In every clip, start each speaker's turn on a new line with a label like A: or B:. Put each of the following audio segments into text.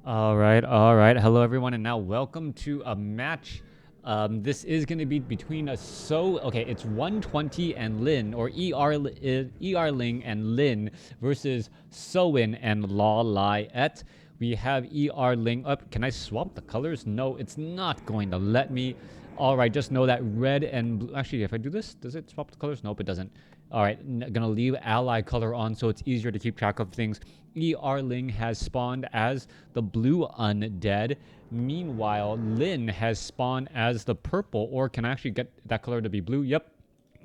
A: All right, all right. Hello, everyone, and now welcome to a match. This is going to be between it's 120 and Lin, or ER Ling and Lin versus Soin and Lawliet. We have ER Ling up. Can I swap the colors? No, it's not going to let me. All right, just know that red and blue. Actually, if I do this, does it swap the colors? Nope, it doesn't. All right, gonna leave ally color on so it's easier to keep track of things. ER Ling has spawned as the blue undead. Meanwhile, Lin has spawned as the purple, or can I actually get that color to be blue? Yep.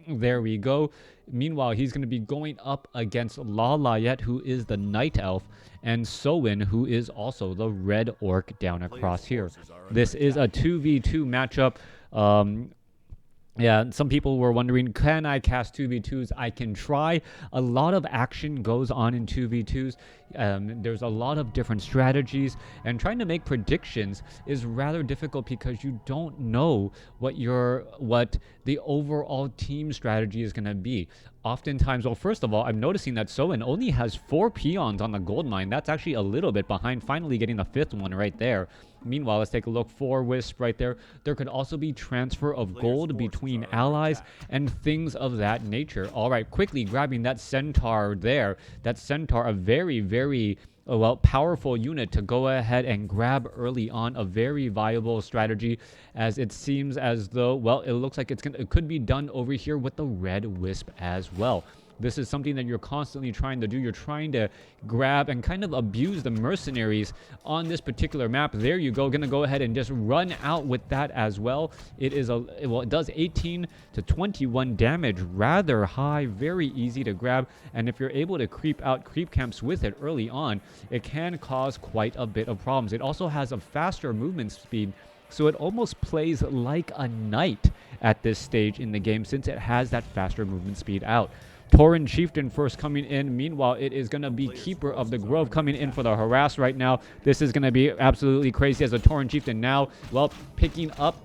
A: There we go. Meanwhile, he's going to be going up against Lawliet, who is the Night Elf, and Soin, who is also the Red Orc down across here. This is a 2v2 matchup. Yeah, some people were wondering, can I cast 2v2s? I can try. A lot of action goes on in 2v2s. There's a lot of different strategies, and trying to make predictions is rather difficult because you don't know what the overall team strategy is going to be. Oftentimes, well, first of all, I'm noticing that Soin only has 4 peons on the gold mine. That's actually a little bit behind, finally getting the 5th one right there. Meanwhile, let's take a look. 4 wisp right there. There could also be transfer of gold between allies and things of that nature. All right, quickly grabbing that centaur there. That centaur, a very, very powerful unit to go ahead and grab early on. A very viable strategy, as it seems as though, well, it looks like it could be done over here with the red wisp as well. This is something that you're constantly trying to do. You're trying to grab and kind of abuse the mercenaries on this particular map. There you go. Gonna go ahead and just run out with that as well. It does 18 to 21 damage, rather high, very easy to grab. And if you're able to creep out creep camps with it early on, it can cause quite a bit of problems. It also has a faster movement speed, so it almost plays like a knight at this stage in the game, since it has that faster movement speed out. Tauren Chieftain first coming in. Meanwhile, it is going to be Keeper of the Grove coming in for the harass right now. This is going to be absolutely crazy, as a Tauren Chieftain now, well, picking up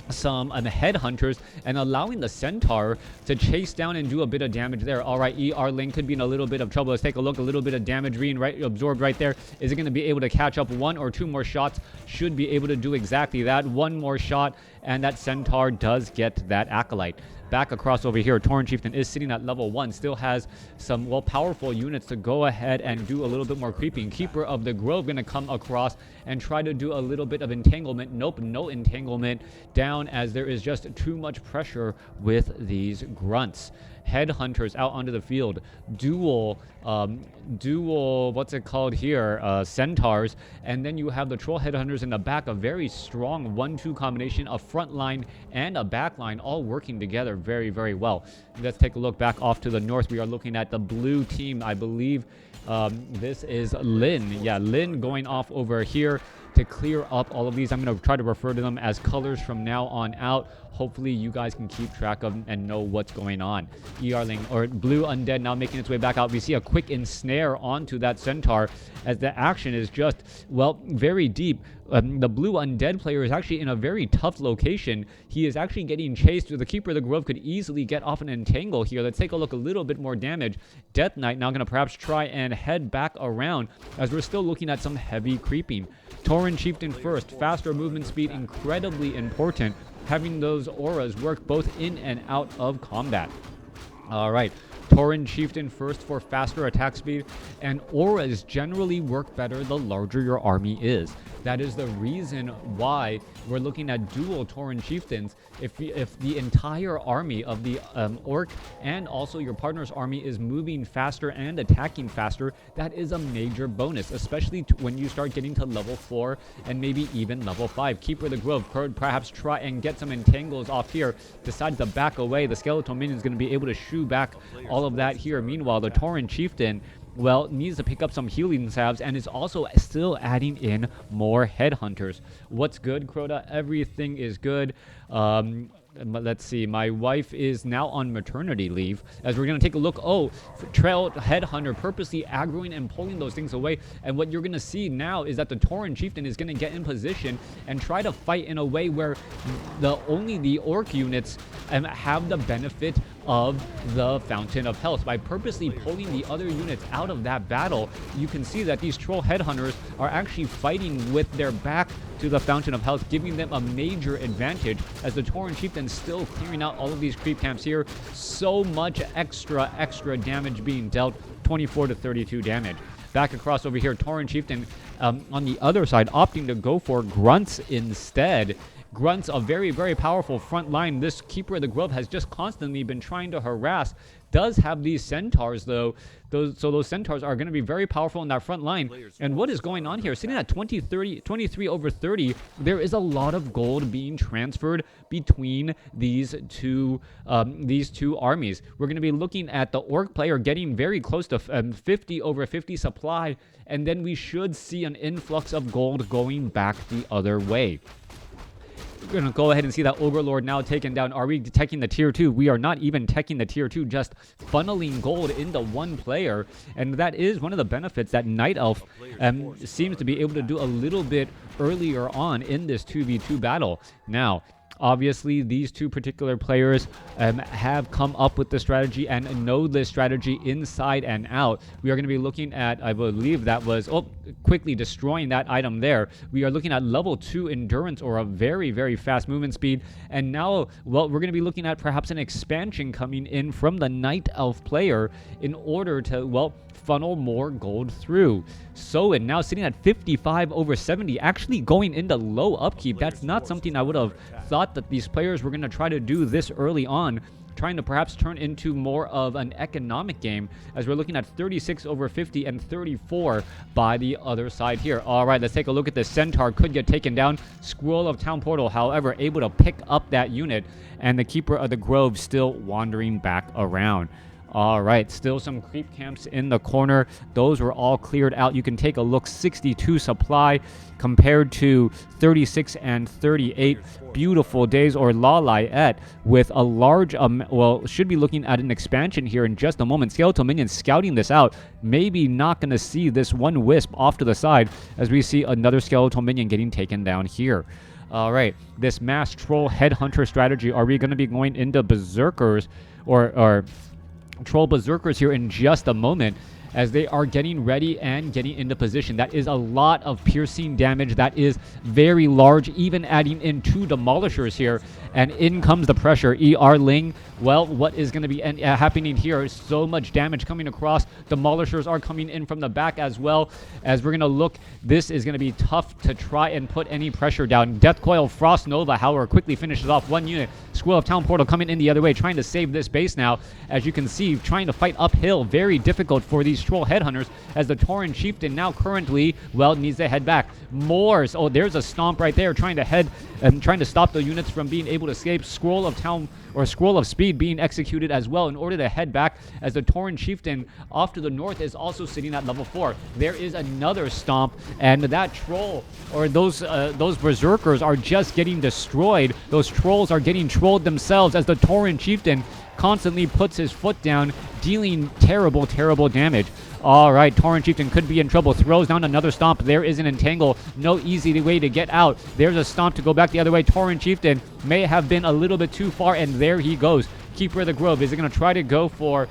A: some headhunters and allowing the centaur to chase down and do a bit of damage there. All right, ER Ling could be in a little bit of trouble. Let's take a look. A little bit of damage being absorbed right there. Is it going to be able to catch up? 1 or 2 more shots should be able to do exactly that. 1 more shot, and that centaur does get that acolyte. Back across over here, Tauren Chieftain is sitting at level 1, still has some, well, powerful units to go ahead and do a little bit more creeping. Keeper of the Grove going to come across and try to do a little bit of entanglement. Nope, no entanglement down, as there is just too much pressure with these grunts. Headhunters out onto the field, dual what's it called here, centaurs, and then you have the troll headhunters in the back. A very strong 1-2 combination, a front line and a back line, all working together very, very well. Let's take a look back off to the north. We are looking at the blue team. I believe this is Lin. Yeah, Lin going off over here to clear up all of these. I'm going to try to refer to them as colors from now on out. Hopefully you guys can keep track of and know what's going on. ER Ling, or Blue Undead, now making its way back out. We see a quick ensnare onto that centaur, as the action is just, well, very deep. The Blue Undead player is actually in a very tough location. He is actually getting chased. The Keeper of the Grove could easily get off an entangle here. Let's take a look. A little bit more damage. Death Knight now going to perhaps try and head back around, as we're still looking at some heavy creeping. Tauren Chieftain first. Faster movement speed, incredibly important. Having those auras work both in and out of combat. All right. Tauren Chieftain first for faster attack speed, and auras generally work better the larger your army is. That is the reason why we're looking at dual Tauren Chieftains. If the entire army of the Orc and also your partner's army is moving faster and attacking faster, that is a major bonus, especially when you start getting to level 4 and maybe even level 5. Keeper of the Grove could perhaps try and get some entangles off here, decides to back away. The skeletal minion is going to be able to shoo back all of that here. Meanwhile, the Tauren Chieftain, well, needs to pick up some healing salves and is also still adding in more headhunters. What's good, Crota? Everything is good. Let's see, my wife is now on maternity leave, as we're going to take a look. Oh, trail headhunter purposely aggroing and pulling those things away, and what you're going to see now is that the Tauren Chieftain is going to get in position and try to fight in a way where only the Orc units have the benefit of the Fountain of Health. By purposely pulling the other units out of that battle, you can see that these troll headhunters are actually fighting with their back to the Fountain of Health, giving them a major advantage as the Tauren Chieftain still clearing out all of these creep camps here. So much extra damage being dealt, 24 to 32 damage. Back across over here, Tauren Chieftain on the other side opting to go for Grunts instead. Grunts, a very, very powerful front line. This Keeper of the Grove has just constantly been trying to harass. Does have these centaurs, though. Those centaurs are going to be very powerful in that front line. And what is going on here? Sitting at 23 over 30, there is a lot of gold being transferred between these two armies. We're going to be looking at the Orc player getting very close to 50 over 50 supply, and then we should see an influx of gold going back the other way. We're going to go ahead and see that Ogre Lord now taken down. Are we teching the tier 2? We are not even teching the tier 2, just funneling gold into one player. And that is one of the benefits that Night Elf seems to be able to do a little bit earlier on in this 2v2 battle. Now, obviously, these two particular players have come up with the strategy and know this strategy inside and out. We are going to be looking at, I believe that was, quickly destroying that item there. We are looking at level 2 endurance, or a very, very fast movement speed. And now, well, we're going to be looking at perhaps an expansion coming in from the Night Elf player in order to, well, funnel more gold through. Soin now sitting at 55 over 70, actually going into low upkeep. That's not something I would have thought that these players were going to try to do this early on, trying to perhaps turn into more of an economic game, as we're looking at 36 over 50 and 34 by the other side here. All right, let's take a look at this. Centaur could get taken down. Scroll of Town Portal, however, able to pick up that unit, and the Keeper of the Grove still wandering back around. All right, still some creep camps in the corner. Those were all cleared out. You can take a look. 62 supply compared to 36 and 38. Beautiful days. Or Lawliet with a large, well, should be looking at an expansion here in just a moment. Skeletal Minions scouting this out. Maybe not going to see this one Wisp off to the side as we see another Skeletal Minion getting taken down here. All right, this mass troll headhunter strategy. Are we going to be going into berserkers or troll berserkers here in just a moment, as they are getting ready and getting into position? That is a lot of piercing damage. That is very large, even adding in 2 demolishers here, and in comes the pressure. Ling, well, what is going to be happening here? So much damage coming across. Demolishers are coming in from the back as well. As we're going to look, this is going to be tough to try and put any pressure down. Death Coil Frost Nova, however, quickly finishes off one unit. Scroll of Town Portal coming in the other way, trying to save this base now. As you can see, trying to fight uphill. Very difficult for these troll headhunters, as the Tauren Chieftain now currently, well, needs to head back. Moors, oh, there's a stomp right there, trying to head and trying to stop the units from being able to escape. Scroll of Town, or Scroll of Speed being executed as well in order to head back, as the Tauren Chieftain off to the north is also sitting at level 4. There is another stomp, and that troll, or those berserkers are just getting destroyed. Those trolls are getting trolled themselves, as the Tauren Chieftain constantly puts his foot down, dealing terrible, terrible damage. All right, Tauren Chieftain could be in trouble. Throws down another stomp. There is an entangle. No easy way to get out. There's a stomp to go back the other way. Tauren Chieftain may have been a little bit too far, and there he goes. Keeper of the Grove. Is it going to try to go for...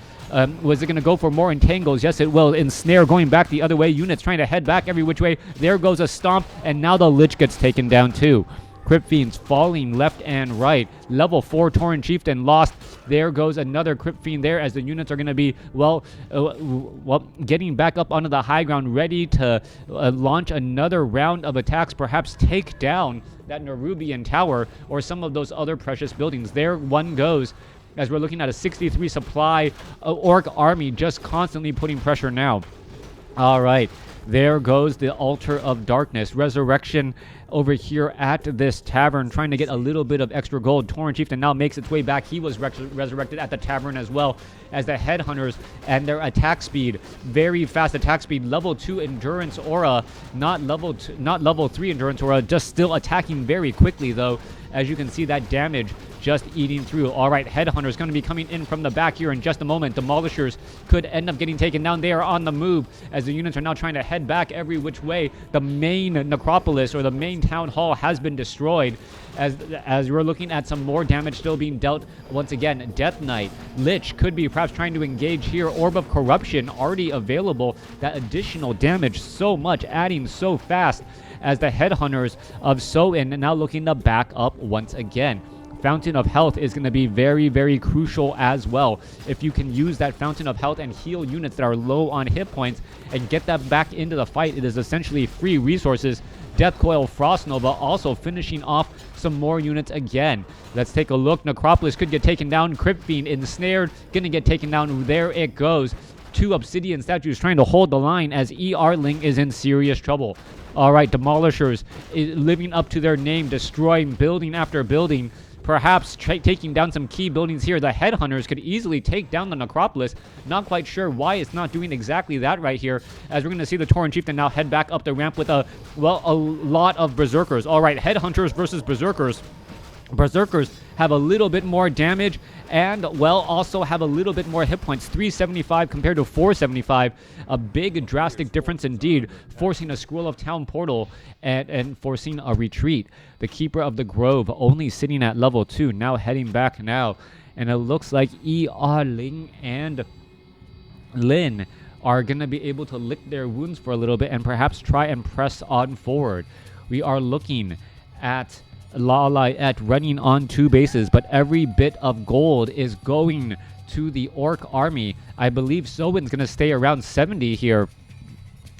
A: was it going to go for more entangles? Yes, it will. Ensnare going back the other way. Units trying to head back every which way. There goes a stomp, and now the Lich gets taken down too. Crypt Fiends falling left and right. Level 4 Tauren Chieftain lost. There goes another Crypt Fiend there, as the units are going to be, well, getting back up onto the high ground, ready to launch another round of attacks, perhaps take down that Nerubian Tower or some of those other precious buildings. There one goes, as we're looking at a 63 supply Orc army, just constantly putting pressure now. All right. There goes the Altar of Darkness. Resurrection over here at this tavern, trying to get a little bit of extra gold. Tauren Chieftain now makes its way back. He was resurrected at the tavern as well, as the headhunters and their attack speed, very fast attack speed, level 2 endurance aura, not level 3 endurance aura, just still attacking very quickly though. As you can see, that damage just eating through. All right, Headhunter's going to be coming in from the back here in just a moment. Demolishers could end up getting taken down. They are on the move, as the units are now trying to head back every which way. The main necropolis, or the main healing town hall has been destroyed. As we're looking at some more damage still being dealt. Once again, Death Knight, Lich could be perhaps trying to engage here. Orb of Corruption already available. That additional damage so much, adding so fast as the Headhunters of Soin now looking to back up once again. Fountain of Health is going to be very, very crucial as well. If you can use that Fountain of Health and heal units that are low on hit points and get that back into the fight, it is essentially free resources. Death Coil Frost Nova also finishing off some more units again. Let's take a look. Necropolis could get taken down. Crypt Fiend ensnared, gonna get taken down. There it goes. 2 Obsidian statues trying to hold the line as ER Ling is in serious trouble. All right, Demolishers living up to their name, destroying building after building. Perhaps taking down some key buildings here. The Headhunters could easily take down the Necropolis. Not quite sure why it's not doing exactly that right here, as we're going to see the Tauren Chieftain now head back up the ramp with a lot of Berserkers. All right, Headhunters versus Berserkers. Berserkers have a little bit more damage and, well, also have a little bit more hit points. 375 compared to 475. A big drastic difference indeed, forcing a Scroll of Town portal and forcing a retreat. The Keeper of the Grove only sitting at level 2, now heading back now. And it looks like ER Ling and Lin are going to be able to lick their wounds for a little bit and perhaps try and press on forward. We are looking at Lawliet running on 2 bases, but every bit of gold is going to the Orc army. I believe Soin's going to stay around 70 here.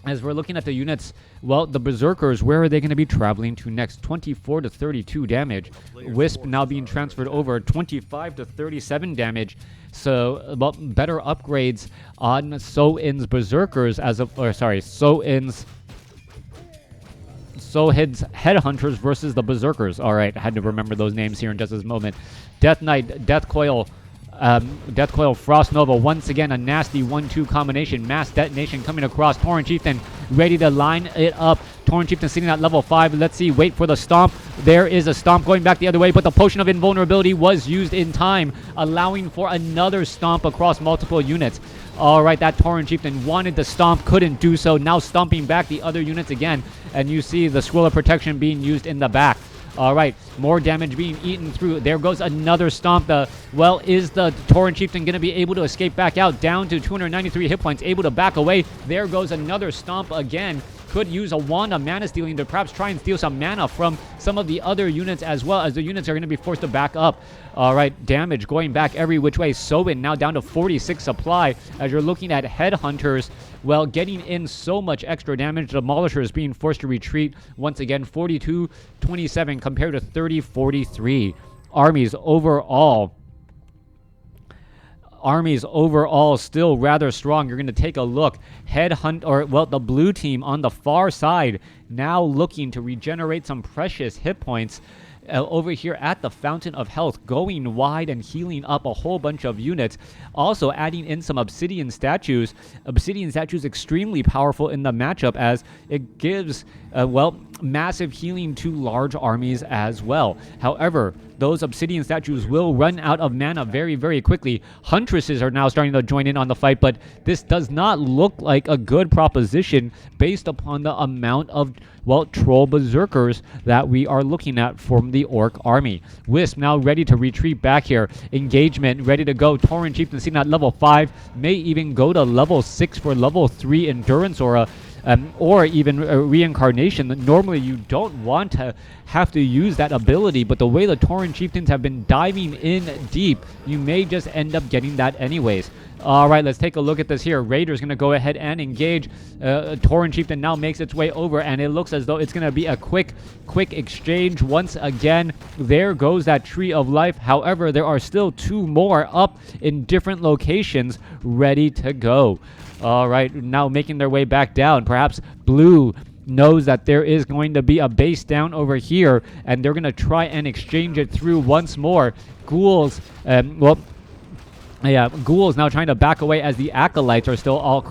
A: As we're looking at the units, well, the Berserkers, where are they going to be traveling to next? 24 to 32 damage. Wisp now being transferred over, 25 to 37 damage. So, well, better upgrades on Soin's Berserkers as of, or sorry, Soin's Headhunters versus the Berserkers. All right, I had to remember those names here in just this moment. Death Knight, Death Coil Frost Nova. Once again, a nasty 1-2 combination. Mass detonation coming across. Tauren Chieftain ready to line it up. Tauren Chieftain sitting at level 5. Let's see, wait for the stomp. There is a stomp going back the other way, but the Potion of Invulnerability was used in time, allowing for another stomp across multiple units. All right, that Tauren Chieftain wanted to stomp, couldn't do so. Now stomping back the other units again. And you see the Scroll of Protection being used in the back. All right, more damage being eaten through. There goes another stomp. Well, is the Tauren Chieftain going to be able to escape back out? Down to 293 hit points, able to back away. There goes another stomp again. Could use a Wand of Mana Stealing to perhaps try and steal some mana from some of the other units, as well as the units are going to be forced to back up. All right, damage going back every which way. Soin now down to 46 supply as you're looking at Headhunters. Well, getting in so much extra damage. Demolishers being forced to retreat. Once again, 42-27 compared to 30-43. Armies overall still rather strong. You're going to take a look. The blue team on the far side now looking to regenerate some precious hit points. Over here at the Fountain of Health, going wide and healing up a whole bunch of units. Also adding in some Obsidian statues. Obsidian statues extremely powerful in the matchup as it gives, massive healing to large armies as well. However, those Obsidian statues will run out of mana very, very quickly. Huntresses are now starting to join in on the fight, but this does not look like a good proposition based upon the amount of, troll Berserkers that we are looking at from the Orc army. Wisp now ready to retreat back here. Engagement ready to go. Tauren Chieftain seen at level 5. May even go to level 6 for level 3 Endurance Aura. Or even Reincarnation. Normally you don't want to have to use that ability, but the way the Tauren Chieftains have been diving in deep, you may just end up getting that anyways. All right, let's take a look at this here. Raider's going to go ahead and engage. Tauren Chieftain now makes its way over, and it looks as though it's going to be a quick exchange once again. There goes that Tree of Life. However, there are still 2 more up in different locations ready to go. All right, now making their way back down. Perhaps blue knows that there is going to be a base down over here, and they're going to try and exchange it through once more. Ghouls, Ghouls now trying to back away as the Acolytes are still all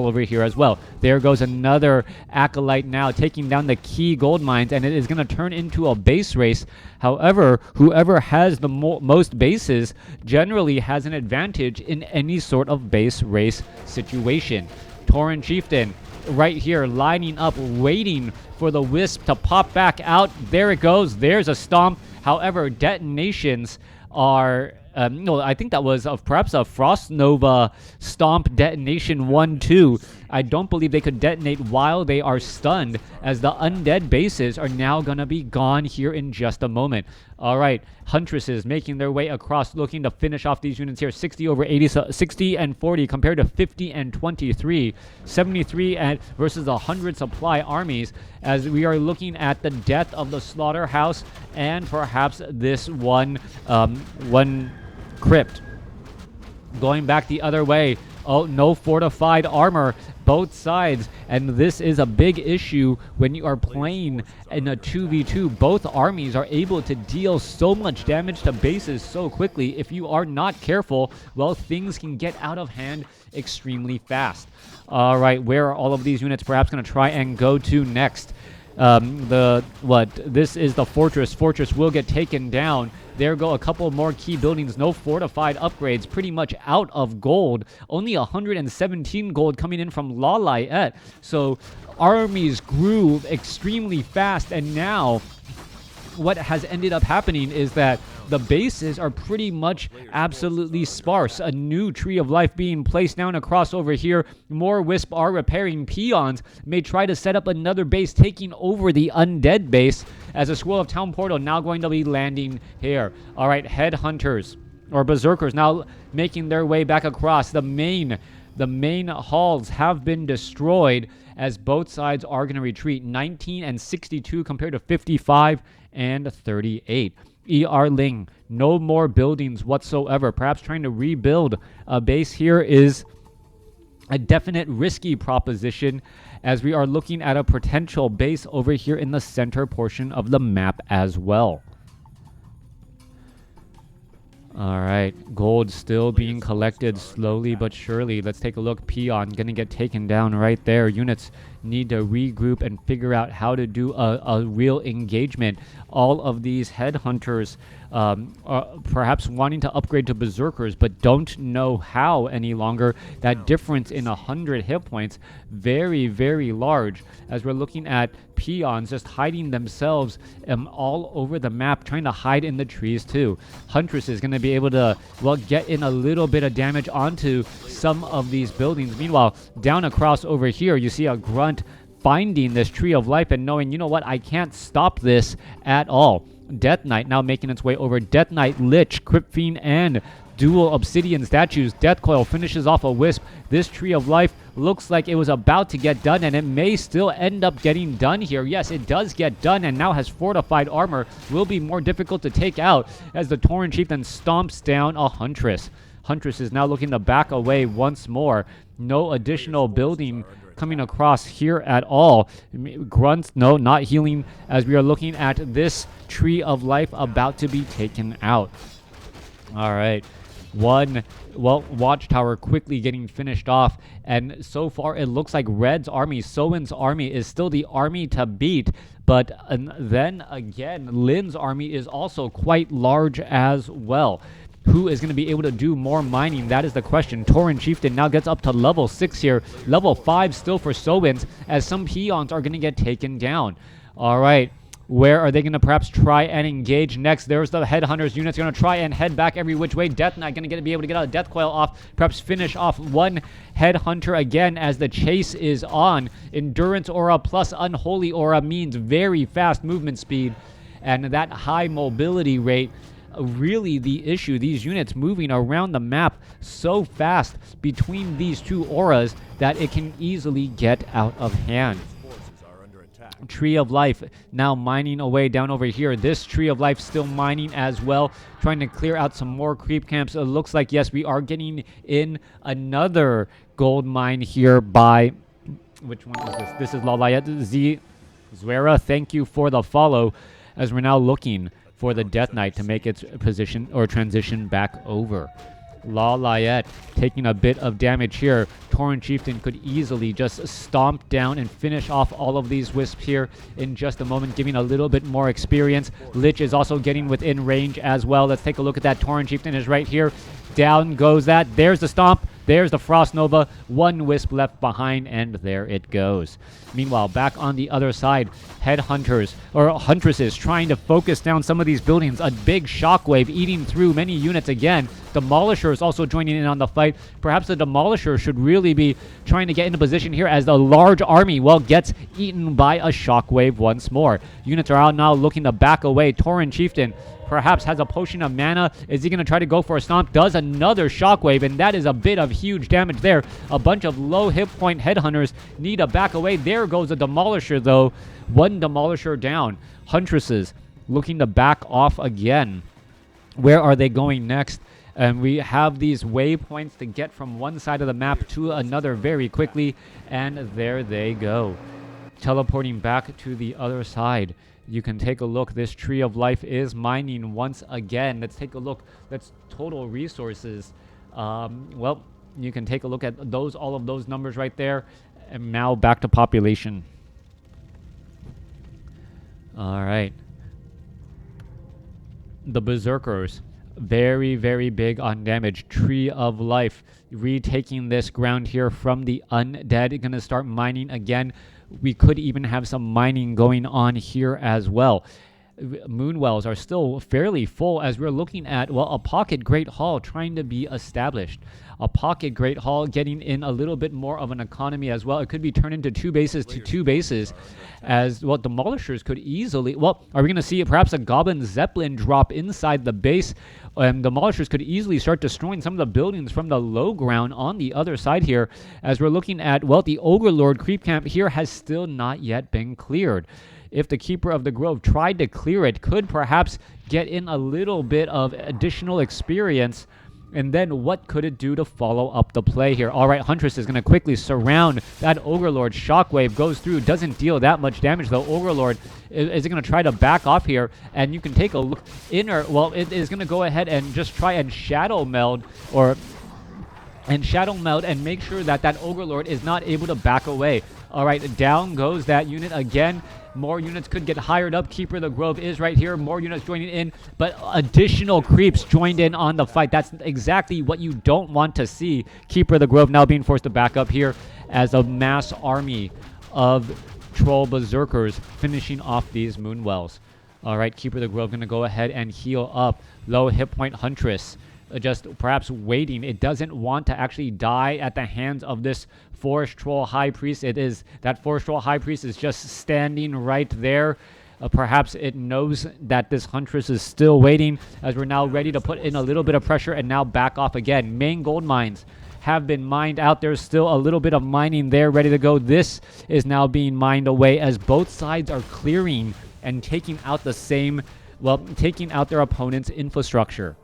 A: over here as well. There goes another Acolyte now taking down the key gold mines, and it is going to turn into a base race. However, whoever has the most bases generally has an advantage in any sort of base race situation. Tauren Chieftain right here, lining up, waiting for the Wisp to pop back out. There it goes. There's a stomp. However, detonations are... no, I think that was perhaps a Frost Nova Stomp detonation 1-2. I don't believe they could detonate while they are stunned, as the undead bases are now going to be gone here in just a moment. All right, Huntresses making their way across, looking to finish off these units here. 60 over 80, so 60 and 40 compared to 50 and 23. 73 versus 100 supply armies, as we are looking at the death of the Slaughterhouse and perhaps this one crypt. Going back the other way. Oh, no fortified armor, both sides, and this is a big issue when you are playing in a 2v2. Both armies are able to deal so much damage to bases so quickly. If you are not careful, well, things can get out of hand extremely fast. All right, where are all of these units perhaps going to try and go to next? This is the fortress. Fortress will get taken down. There go a couple more key buildings. No fortified upgrades. Pretty much out of gold. Only 117 gold coming in from Lawliet. So armies grew extremely fast, and now what has ended up happening is that the bases are pretty much absolutely sparse. A new Tree of Life being placed down across over here. More Wisp are repairing. Peons may try to set up another base, taking over the undead base, as a Scroll of Town Portal now going to be landing here. All right, Headhunters, or Berserkers, now making their way back across. The main halls have been destroyed, as both sides are going to retreat. 19 and 62 compared to 55 and 38. ER Ling, no more buildings whatsoever. Perhaps trying to rebuild a base here is a definite risky proposition, as we are looking at a potential base over here in the center portion of the map as well. All right, gold still being collected slowly but surely. Let's take a look. Peon gonna get taken down right there. Units need to regroup and figure out how to do a real engagement. All of these headhunters are perhaps wanting to upgrade to berserkers, but don't know how any longer. That difference in 100 hit points, very, very large, as we're looking at peons just hiding themselves all over the map, trying to hide in the trees too. Huntress is going to be able to, well, get in a little bit of damage onto some of these buildings. Meanwhile, down across over here, you see a grunt finding this Tree of Life and knowing, you know what, I can't stop this at all. Death Knight now making its way over. Death Knight, Lich, Crypt Fiend, and dual obsidian statues. Death Coil finishes off a Wisp. This Tree of Life looks like it was about to get done, and it may still end up getting done here. Yes, it does get done, and now has fortified armor. Will be more difficult to take out as the Tauren Chieftain stomps down a Huntress. Huntress is now looking to back away once more. No additional building coming across here at all. Grunts, no, not healing, as we are looking at this Tree of Life about to be taken out. All right. Watchtower quickly getting finished off, and so far it looks like Red's army, Soin's army, is still the army to beat, but then again, Lin's army is also quite large as well. Who is going to be able to do more mining? That is the question. Tauren Chieftain now gets up to level 6 here. Level 5 still for Soin's, as some peons are going to get taken down. All right. Where are they going to perhaps try and engage next? There's the Headhunters units going to try and head back every which way. Death Knight going to be able to get out of Death Coil off. Perhaps finish off one Headhunter again as the chase is on. Endurance Aura plus Unholy Aura means very fast movement speed, and that high mobility rate really the issue. These units moving around the map so fast between these two auras that it can easily get out of hand. Tree of Life now mining away down over here. This Tree of Life still mining as well, trying to clear out some more creep camps. It looks like, yes, we are getting in another gold mine here by, which one is this? This is Lawliet Zwera. Thank you for the follow, as we're now looking for the Death Knight to make its position or transition back over. Lawliet taking a bit of damage here. Tauren Chieftain could easily just stomp down and finish off all of these wisps here in just a moment, giving a little bit more experience. Lich is also getting within range as well. Let's take a look at that. Tauren Chieftain is right here. Down goes that. There's the Stomp. There's the Frost Nova. One Wisp left behind, and there it goes. Meanwhile, back on the other side, Headhunters, or Huntresses, trying to focus down some of these buildings. A big shockwave eating through many units again. Demolishers also joining in on the fight. Perhaps the Demolisher should really be trying to get into position here as the large army, well, gets eaten by a shockwave once more. Units are out now looking to back away. Tauren Chieftain perhaps has a potion of mana. Is he going to try to go for a stomp? Does another shockwave, and that is a bit of huge damage there. A bunch of low hit point Headhunters need to back away. There goes a Demolisher, though. One Demolisher down. Huntresses looking to back off again. Where are they going next? And we have these waypoints to get from one side of the map to another very quickly, and there they go. Teleporting back to the other side. You can take a look. This Tree of Life is mining once again. Let's take a look. That's total resources. Well, you can take a look at those, all of those numbers right there. And now back to population. All right. The Berserkers. Very, very big on damage. Tree of Life retaking this ground here from the Undead. Going to start mining again. We could even have some mining going on here as well. Moonwells are still fairly full as we're looking at, well, a Pocket Great Hall trying to be established. A Pocket Great Hall getting in a little bit more of an economy as well. It could be turned into two bases as, well, Demolishers could easily, well, are we going to see perhaps a Goblin Zeppelin drop inside the base? Demolishers could easily start destroying some of the buildings from the low ground on the other side here as we're looking at, well, the Ogre Lord creep camp here has still not yet been cleared. If the Keeper of the Grove tried to clear it, could perhaps get in a little bit of additional experience. And then what could it do to follow up the play here? All right, Huntress is going to quickly surround that Ogre Lord. Shockwave goes through, doesn't deal that much damage though. Ogre Lord is going to try to back off here, and you can take a look. Well, it is going to go ahead and just try and Shadow Meld and make sure that that Ogre Lord is not able to back away. All right, down goes that unit again. More units could get hired up. Keeper of the Grove is right here. More units joining in, but additional creeps joined in on the fight. That's exactly what you don't want to see. Keeper of the Grove now being forced to back up here as a mass army of Troll Berserkers finishing off these Moonwells. All right, Keeper of the Grove going to go ahead and heal up. Low hit point Huntress. Just perhaps waiting. It doesn't want to actually die at the hands of this Forest Troll High Priest. That Forest Troll High Priest is just standing right there. Perhaps it knows that this Huntress is still waiting as we're now ready to put in a little bit of pressure and now back off again. Main gold mines have been mined out. There's still a little bit of mining there ready to go. This is now being mined away as both sides are clearing and taking out taking out their opponent's infrastructure.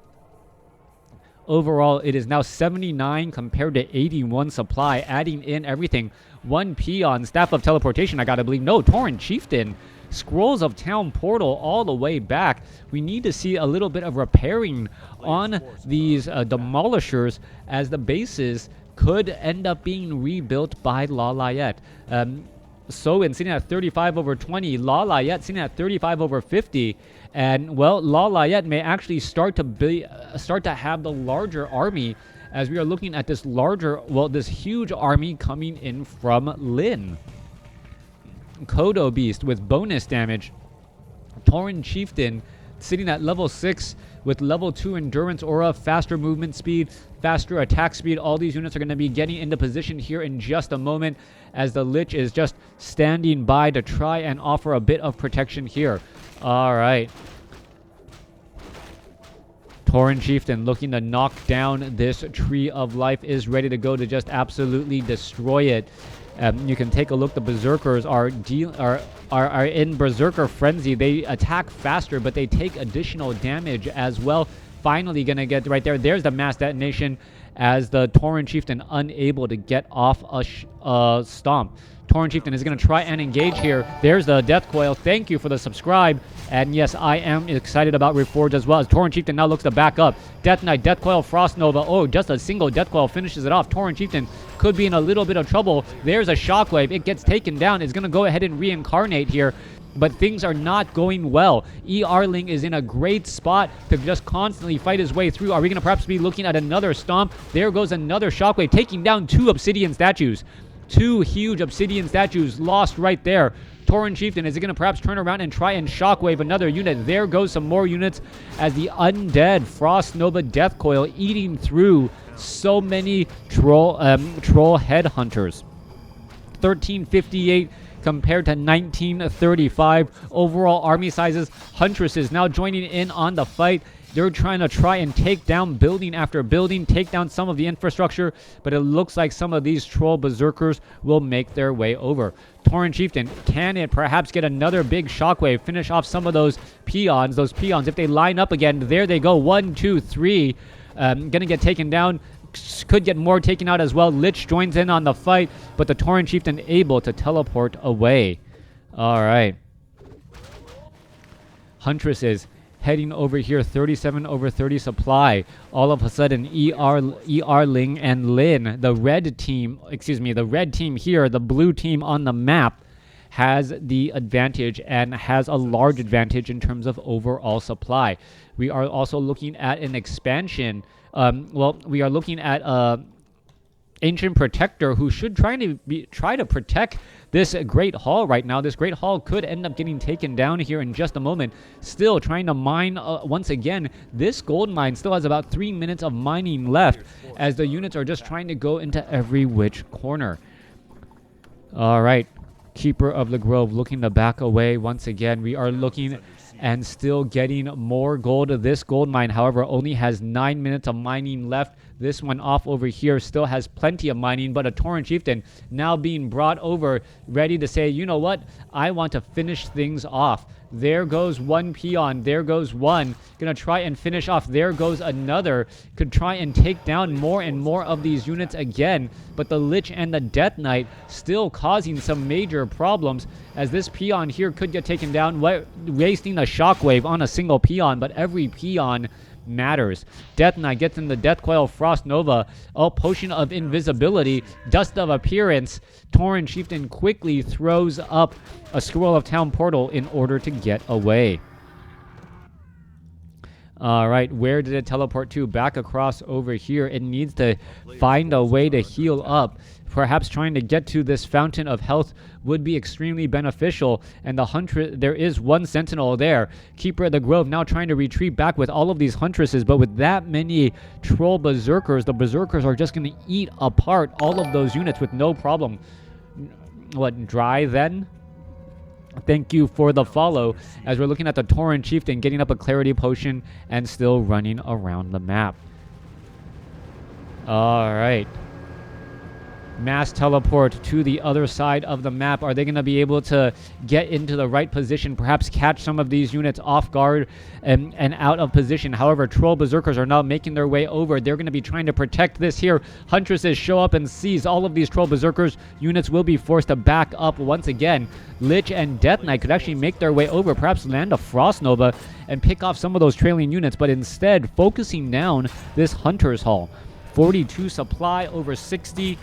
A: Overall, it is now 79 compared to 81 supply, adding in everything. 1 peon, Staff of Teleportation, I gotta believe. No, Tauren Chieftain, Scrolls of Town Portal all the way back. We need to see a little bit of repairing on these Demolishers as the bases could end up being rebuilt by Lawliet. Soin sitting at 35 over 20, Lawliet sitting at 35 over 50. And, well, Lawliet may actually start to have the larger army as we are looking at this this huge army coming in from Lin. Kodo Beast with bonus damage. Tauren Chieftain sitting at level 6 with level 2 endurance aura, faster movement speed, faster attack speed. All these units are going to be getting into position here in just a moment as the Lich is just standing by to try and offer a bit of protection here. All right. Tauren Chieftain looking to knock down this Tree of Life is ready to go to just absolutely destroy it. You can take a look. The Berserkers are in Berserker Frenzy. They attack faster, but they take additional damage as well. Finally going to get right there. There's the mass detonation as the Tauren Chieftain unable to get off a stomp. Tauren Chieftain is going to try and engage here. There's the Death Coil. Thank you for the subscribe. And yes, I am excited about Reforge as well as Tauren Chieftain now looks to back up. Death Knight, Death Coil, Frost Nova. Oh, just a single Death Coil finishes it off. Tauren Chieftain could be in a little bit of trouble. There's a Shockwave. It gets taken down. It's going to go ahead and reincarnate here. but things are not going well. Ling is in a great spot to just constantly fight his way through. Are we going to perhaps be looking at another stomp? There goes another shockwave, taking down 2 obsidian statues. 2 huge obsidian statues lost right there. Tauren Chieftain, is it going to perhaps turn around and try and shockwave another unit? There goes some more units as the undead Frost Nova Death Coil eating through so many troll headhunters. 1358 compared to 1935. Overall army sizes. Huntresses now joining in on the fight. They're trying and take down building after building, take down some of the infrastructure, but it looks like some of these troll berserkers will make their way over. Tauren Chieftain, can it perhaps get another big shockwave, finish off some of those peons? If they line up again, there they go. 1, 2, 3. Gonna get taken down. Could get more taken out as well. Lich joins in on the fight, but the Tauren Chieftain able to teleport away. All right. Huntresses heading over here, 37 over 30 supply. All of a sudden, Ling and Lin, the red team here, the blue team on the map, has the advantage and has a large advantage in terms of overall supply. We are also looking at an expansion. We are looking at Ancient Protector, who should try to protect this Great Hall right now. This Great Hall could end up getting taken down here in just a moment. Still trying to mine once again. This gold mine still has about 3 minutes of mining left as the units are just trying to go into every which corner. All right. Keeper of the Grove looking to back away once again. We are looking and still getting more gold. This gold mine, however, only has 9 minutes of mining left. This one off over here still has plenty of mining, but a Tauren Chieftain now being brought over, ready to say, you know what? I want to finish things off. There goes one peon. There goes one. Gonna try and finish off. There goes another. Could try and take down more and more of these units again, but the Lich and the Death Knight still causing some major problems as this peon here could get taken down, wasting a shockwave on a single peon, but every peon matters. Death Knight gets in the Death Coil, Frost Nova, Potion of Invisibility, Dust of Appearance. Tauren Chieftain quickly throws up a Scroll of Town Portal in order to get away. All right, where did it teleport to? Back across over here. It needs to find a way to heal up. Perhaps trying to get to this Fountain of Health would be extremely beneficial. And there is one sentinel there. Keeper of the Grove now trying to retreat back with all of these huntresses, but with that many troll berserkers, the berserkers are just going to eat apart all of those units with no problem. What, dry then? Thank you for the follow as we're looking at the Tauren Chieftain getting up a clarity potion and still running around the map. All right. Mass teleport to the other side of the map. Are they going to be able to get into the right position, perhaps catch some of these units off guard and out of position? However, troll berserkers are now making their way over. They're going to be trying to protect this here. Huntresses show up and seize all of these troll berserkers. Units will be forced to back up once again. Lich and Death Knight could actually make their way over, perhaps land a Frost Nova and pick off some of those trailing units, but instead focusing down this Hunter's Hall. 42 supply over 60.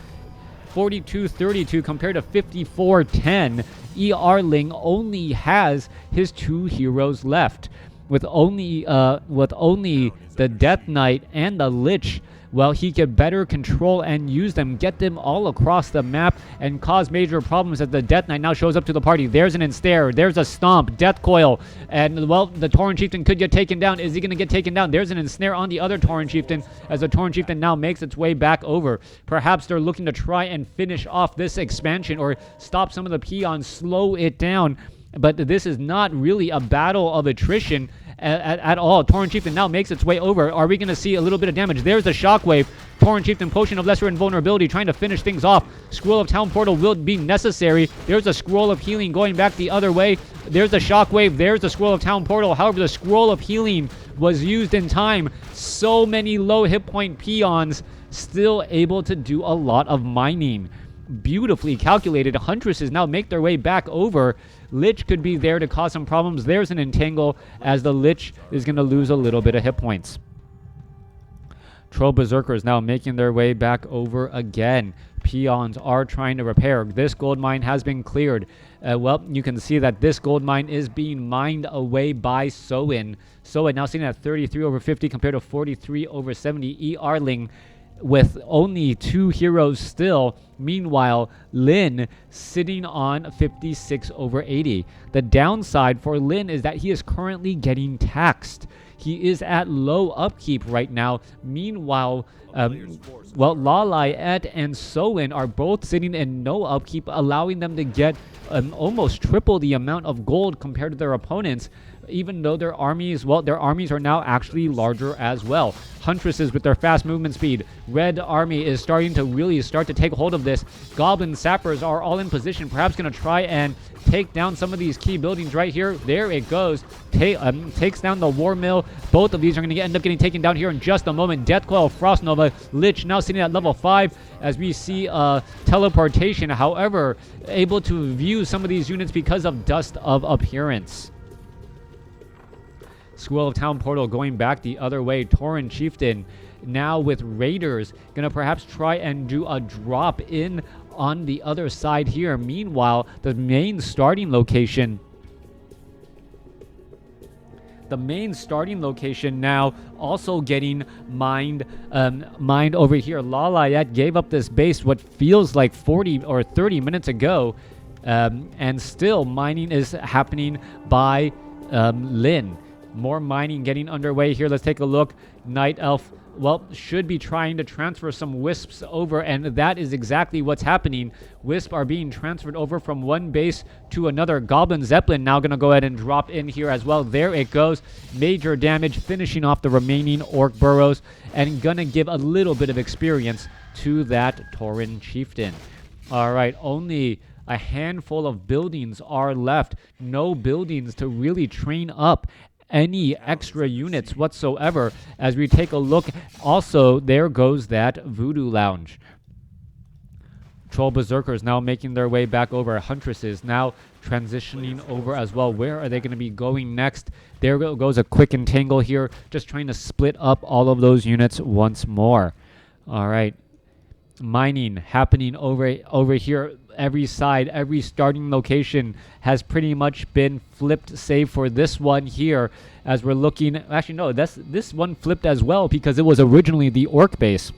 A: 42-32 compared to 54-10. Ling only has his 2 heroes left. With only the Death Knight and the Lich, well, he could better control and use them, get them all across the map, and cause major problems as the Death Knight now shows up to the party. There's an ensnare, there's a stomp, Death Coil, and, well, the Tauren Chieftain could get taken down. Is he going to get taken down? There's an ensnare on the other Tauren Chieftain as the Tauren Chieftain now makes its way back over. Perhaps they're looking to try and finish off this expansion or stop some of the peons, slow it down. But this is not really a battle of attrition at all. Tauren Chieftain now makes its way over. Are we going to see a little bit of damage? There's the shockwave. Tauren Chieftain, Potion of Lesser Invulnerability, trying to finish things off. Scroll of Town Portal will be necessary. There's a Scroll of Healing going back the other way. There's the shockwave. There's the Scroll of Town Portal. However, the Scroll of Healing was used in time. So many low hit point peons still able to do a lot of mining. Beautifully calculated. Huntresses now make their way back over. Lich could be there to cause some problems. There's an entangle as the Lich is going to lose a little bit of hit points. Troll Berserkers now making their way back over again. Peons are trying to repair. This gold mine has been cleared. Well, you can see that this gold mine is being mined away by Soin. Soin now sitting at 33 over 50 compared to 43 over 70. Arling with only 2 heroes still. Meanwhile, Lin sitting on 56 over 80. The downside for Lin is that he is currently getting taxed. He is at low upkeep right now. Meanwhile, Lawliet and Soin are both sitting in no upkeep, allowing them to get almost triple the amount of gold compared to their opponents, even though their armies are now actually larger as well. Huntresses with their fast movement speed. Red army is starting to take hold of this. Goblin sappers are all in position, perhaps going to try and take down some of these key buildings right here. There it goes. Takes down the war mill. Both of these are going to end up getting taken down here in just a moment. Death Coil, Frost Nova, Lich now sitting at level 5 as we see teleportation. However, able to view some of these units because of Dust of Appearance. School of Town Portal going back the other way. Tauren Chieftain now with Raiders gonna perhaps try and do a drop in on the other side here. Meanwhile, the main starting location now also getting mined over here. Lawliet gave up this base what feels like 40 or 30 minutes ago, and still mining is happening by Lin. More mining getting underway here. Let's take a look. Night Elf, well, should be trying to transfer some wisps over, and that is exactly what's happening. Wisps are being transferred over from one base to another. Goblin Zeppelin now going to go ahead and drop in here as well. There it goes. Major damage, finishing off the remaining Orc burrows, and going to give a little bit of experience to that Tauren Chieftain. All right, only a handful of buildings are left. No buildings to really train up any extra units whatsoever. As we take a look, also there goes that Voodoo Lounge. Troll Berserkers now making their way back over. Huntresses now transitioning over as well. Where are they going to be going next? There goes a quick entangle here, just trying to split up all of those units once more. All right, mining happening over here. Every side, every starting location has pretty much been flipped, save for this one here. As we're looking, actually no, this one flipped as well because it was originally the Orc base.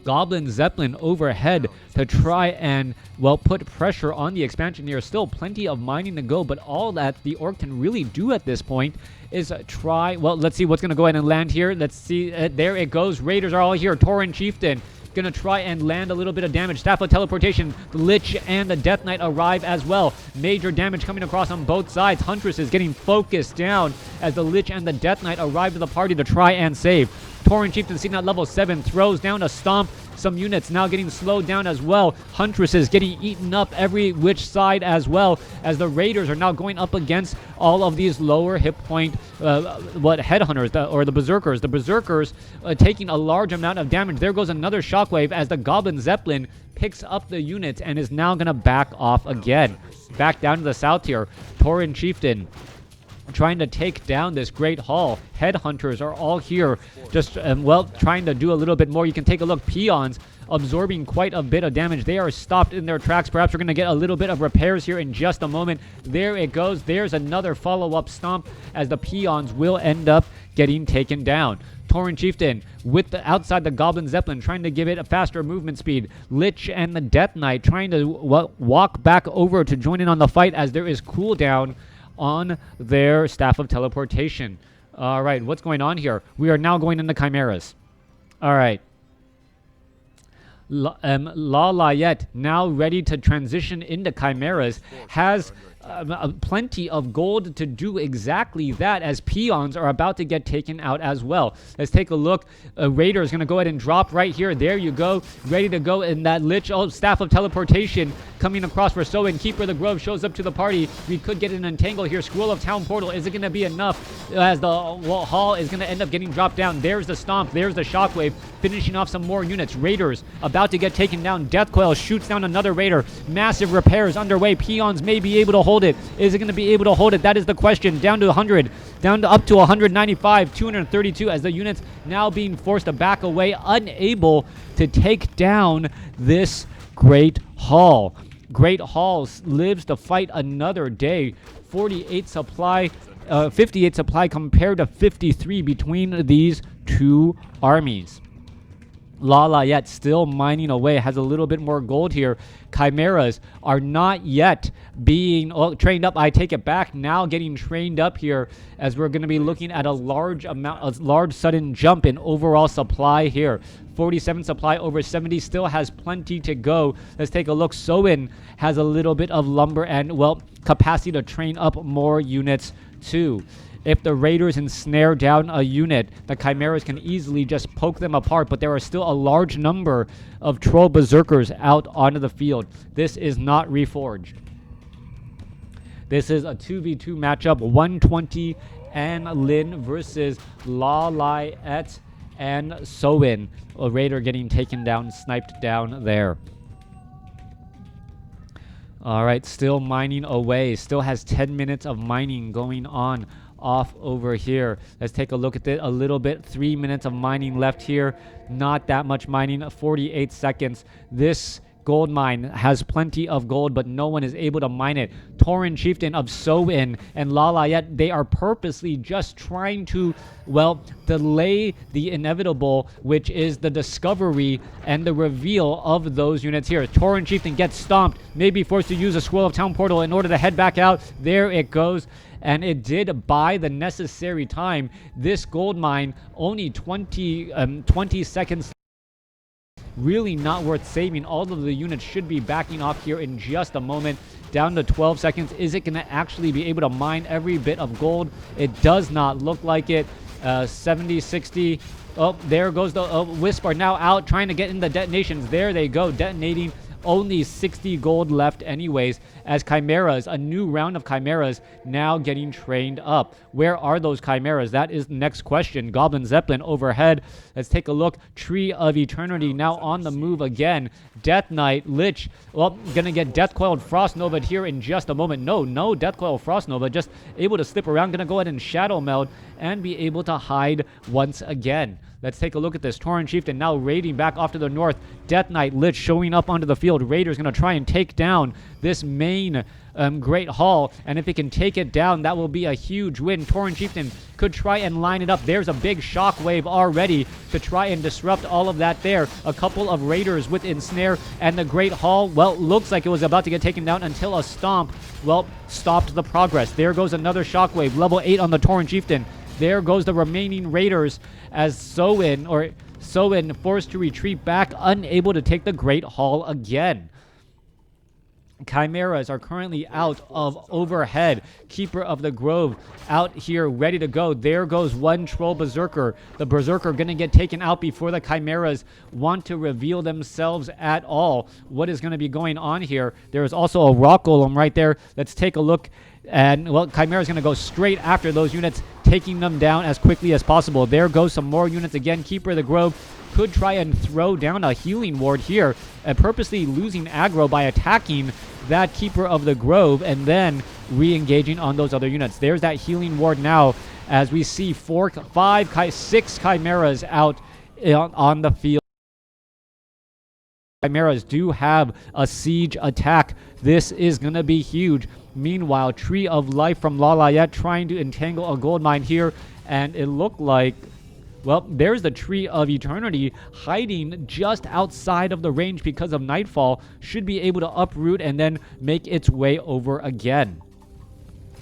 A: Goblin Zeppelin overhead to try and, well, put pressure on the expansion here. Still plenty of mining to go, but all that the Orc can really do at this point is try, well, let's see what's going to go ahead and land here. Let's see, there it goes. Raiders are all here. Tauren Chieftain gonna try and land a little bit of damage. Staff of Teleportation, the Lich and the Death Knight arrive as well. Major damage coming across on both sides. Huntress is getting focused down as the Lich and the Death Knight arrive to the party to try and save. Tauren Chieftain sitting at level 7, throws down a stomp. Some units now getting slowed down as well. Huntresses getting eaten up every which side as well, as the Raiders are now going up against all of these lower hit point headhunters or the Berserkers. The Berserkers taking a large amount of damage. There goes another shockwave as the Goblin Zeppelin picks up the units and is now going to back off again. Back down to the south here. Tauren Chieftain trying to take down this great hall. Headhunters are all here, just trying to do a little bit more. You can take a look. Peons absorbing quite a bit of damage. They are stopped in their tracks. Perhaps we're going to get a little bit of repairs here in just a moment. There it goes. There's another follow-up stomp as the Peons will end up getting taken down. Tauren Chieftain with outside the Goblin Zeppelin trying to give it a faster movement speed. Lich and the Death Knight trying to walk back over to join in on the fight as there is cooldown on their Staff of Teleportation. All right, what's going on here? We are now going into Chimeras. All right. Lawliet now ready to transition into Chimeras, has plenty of gold to do exactly that, as Peons are about to get taken out as well. Let's take a look. Raider is going to go ahead and drop right here. There you go. Ready to go in that Lich. Oh, Staff of Teleportation coming across for Soin. Keeper of the Grove shows up to the party. We could get an entangle here. Scroll of Town Portal. Is it going to be enough as the hall is going to end up getting dropped down? There's the Stomp. There's the Shockwave. Finishing off some more units. Raiders about to get taken down. Death Coil shoots down another Raider. Massive repairs underway. Peons may be able to hold hold it? Is it going to be able to hold it? That is the question. Down to 100, down to up to 195, 232 as the units now being forced to back away, unable to take down this Great Hall. Great Hall lives to fight another day. 48 supply, 58 supply compared to 53 between these two armies. Lawliet still mining away, has a little bit more gold here. Chimeras are not yet being trained up. I take it back, now getting trained up here as we're going to be looking at a large sudden jump in overall supply here. 47 supply over 70, still has plenty to go. Let's take a look. Soin has a little bit of lumber and, well, capacity to train up more units too. If the raiders ensnare down a unit, the chimeras can easily just poke them apart, but there are still a large number of troll berserkers out onto the field. This is not reforged. This is a 2v2 matchup, 120 and Lin versus Lawliet and Soin. A raider getting taken down, sniped down there. All right, still mining away. Still has 10 minutes of mining going on off over here. Let's take a look at it a little bit. 3 minutes of mining left here. Not that much mining. 48 seconds. This gold mine has plenty of gold, but no one is able to mine it. Tauren Chieftain of Soin and Lawliet, they are purposely just trying to, well, delay the inevitable, which is the discovery and the reveal of those units here. Tauren Chieftain gets stomped, may be forced to use a Scroll of Town portal in order to head back out. There it goes. And it did buy the necessary time. This gold mine, only 20 seconds. Really not worth saving. All of the units should be backing off here in just a moment. Down to 12 seconds. Is it going to actually be able to mine every bit of gold? It does not look like it. 70, 60. Oh, there goes the Wisp are now out trying to get in the detonations. There they go, detonating. Only 60 gold left anyways, as Chimeras, a new round of Chimeras now getting trained up. Where are those Chimeras? That is the next question. Goblin Zeppelin overhead. Let's take a look. Tree of Eternity now on the move again. Death Knight, Lich, well, gonna get Death Coiled Frost Nova here in just a moment. No Death Coiled Frost Nova, just able to slip around. Gonna go ahead and Shadow Meld and be able to hide once again. Let's take a look at this. Tauren Chieftain now raiding back off to the north. Death Knight Lich showing up onto the field. Raiders going to try and take down this main Great Hall. And if it can take it down, that will be a huge win. Tauren Chieftain could try and line it up. There's a big shockwave already to try and disrupt all of that there. A couple of raiders with ensnare. And the Great Hall, well, looks like it was about to get taken down until a stomp, well, stopped the progress. There goes another shockwave. Level 8 on the Tauren Chieftain. There goes the remaining raiders as Soin forced to retreat back, unable to take the Great Hall again. Chimeras are currently out of overhead. Keeper of the Grove out here ready to go. There goes one Troll Berserker. The Berserker going to get taken out before the Chimeras want to reveal themselves at all. What is going to be going on here? There is also a Rock Golem right there. Let's take a look. And, well, Chimera's going to go straight after those units, taking them down as quickly as possible. There goes some more units again. Keeper of the Grove could try and throw down a healing ward here, purposely losing aggro by attacking that Keeper of the Grove and then re-engaging on those other units. There's that healing ward now as we see 6 Chimeras out on the field. Chimeras do have a siege attack. This is going to be huge. Meanwhile, Tree of Life from Lawliet trying to entangle a gold mine here. And it looked like, well, there's the Tree of Eternity hiding just outside of the range because of Nightfall. Should be able to uproot and then make its way over again.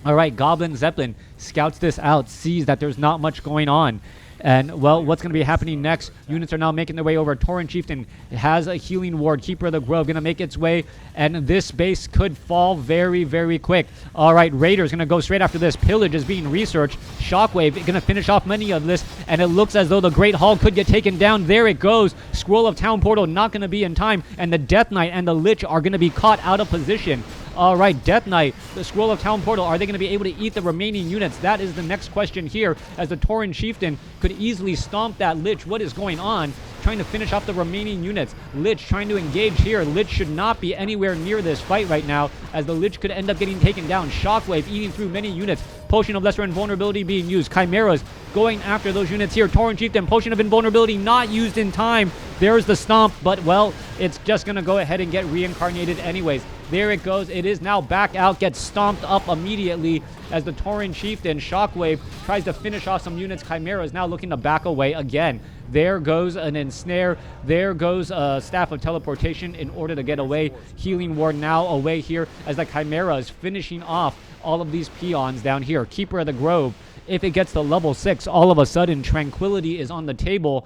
A: All right, Goblin Zeppelin scouts this out, sees that there's not much going on. And, well, what's going to be happening next? Units are now making their way over. Tauren Chieftain has a healing ward. Keeper of the Grove going to make its way. And this base could fall very, very quick. All right, Raiders going to go straight after this. Pillage is being researched. Shockwave going to finish off many of this. And it looks as though the Great Hall could get taken down. There it goes. Scroll of Town Portal not going to be in time. And the Death Knight and the Lich are going to be caught out of position. All right, Death Knight, the Scroll of Town Portal. Are they going to be able to eat the remaining units? That is the next question here, as the Tauren Chieftain could easily stomp that Lich. What is going on? Trying to finish off the remaining units. Lich trying to engage here. Lich should not be anywhere near this fight right now, as the Lich could end up getting taken down. Shockwave eating through many units. Potion of Lesser Invulnerability being used. Chimeras going after those units here. Tauren Chieftain, Potion of Invulnerability not used in time. There's the stomp, but well, it's just going to go ahead and get reincarnated anyways. There it goes. It is now back out, gets stomped up immediately as the Tauren Chieftain, Shockwave, tries to finish off some units. Chimera is now looking to back away again. There goes an ensnare. There goes a Staff of Teleportation in order to get away. Healing Ward now away here as the Chimera is finishing off all of these peons down here. Keeper of the Grove, if it gets to level 6, all of a sudden Tranquility is on the table,